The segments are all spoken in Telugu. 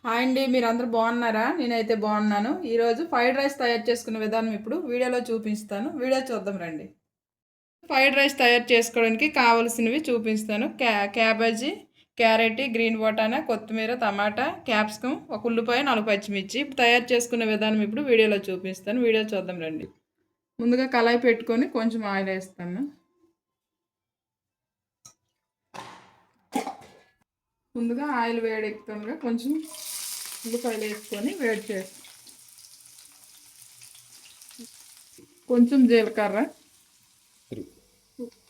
హాయ్ అండి, మీరందరూ బాగున్నారా? నేనైతే బాగున్నాను. ఈరోజు ఫ్రైడ్ రైస్ తయారు చేసుకునే విధానం ఇప్పుడు వీడియోలో చూపిస్తాను. వీడియో చూద్దాం రండి. ఫ్రైడ్ రైస్ తయారు చేసుకోవడానికి కావలసినవి చూపిస్తాను. క్యాబేజీ, క్యారెట్, గ్రీన్ బటానా, కొత్తిమీర, టమాటా, క్యాప్సికమ్, ఒక ఉల్లిపాయ, 4 పచ్చిమిర్చి. ఇప్పుడు తయారు చేసుకునే విధానం ఇప్పుడు వీడియోలో చూపిస్తాను. వీడియో చూద్దాం రండి. ముందుగా కళాయి పెట్టుకొని కొంచెం ఆయిల్ వేస్తాను. ముందుగా ఆయిల్ వేడెక్కుతుండగా కొంచెం ఉల్లిపాయలు వేసుకొని వేడి చేస్తాను. కొంచెం జీలకర్ర.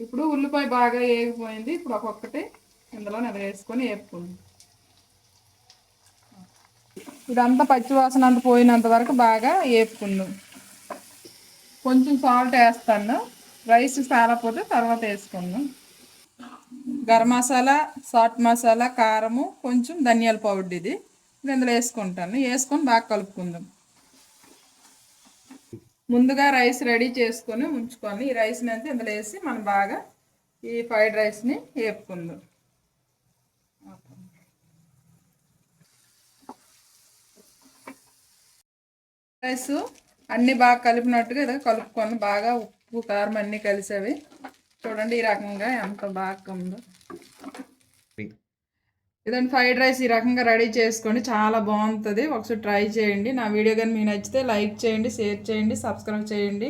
ఇప్పుడు ఉల్లిపాయ బాగా వేగిపోయింది. ఇప్పుడు ఒక్కొక్కటి ఇందులో వేసుకొని వేపుకుంది. ఇదంతా పచ్చివాసన అంతా పోయినంత వరకు బాగా వేపుకుందాం. కొంచెం సాల్ట్ వేస్తాను. రైస్ సాలపోతే తర్వాత వేసుకుందాం. గరం మసాలా, చాట్ మసాలా, కారము, కొంచెం ధనియాల పౌడర్ ఇది ఇందులో వేసుకుంటాను. వేసుకొని బాగా కలుపుకుందాం. ముందుగా రైస్ రెడీ చేసుకొని ఉంచుకొని ఈ రైస్ని అంతా ఇందులో వేసి మనం బాగా ఈ ఫ్రైడ్ రైస్ని వేపుకుందాం. రైస్ అన్నీ బాగా కలిపినట్టుగా ఇదే కలుపుకొని బాగా ఉప్పు కారం అన్నీ కలిసేవి చూడండి. ఈ రకంగా ఎంత బాగా ఉందో ఇదండి ఫ్రైడ్ రైస్. ఈ రకంగా రెడీ చేసుకొని చాలా బాగుంటుంది. ఒకసారి ట్రై చేయండి. నా వీడియో కానీ మీకు నచ్చితే లైక్ చేయండి, షేర్ చేయండి, సబ్స్క్రైబ్ చేయండి.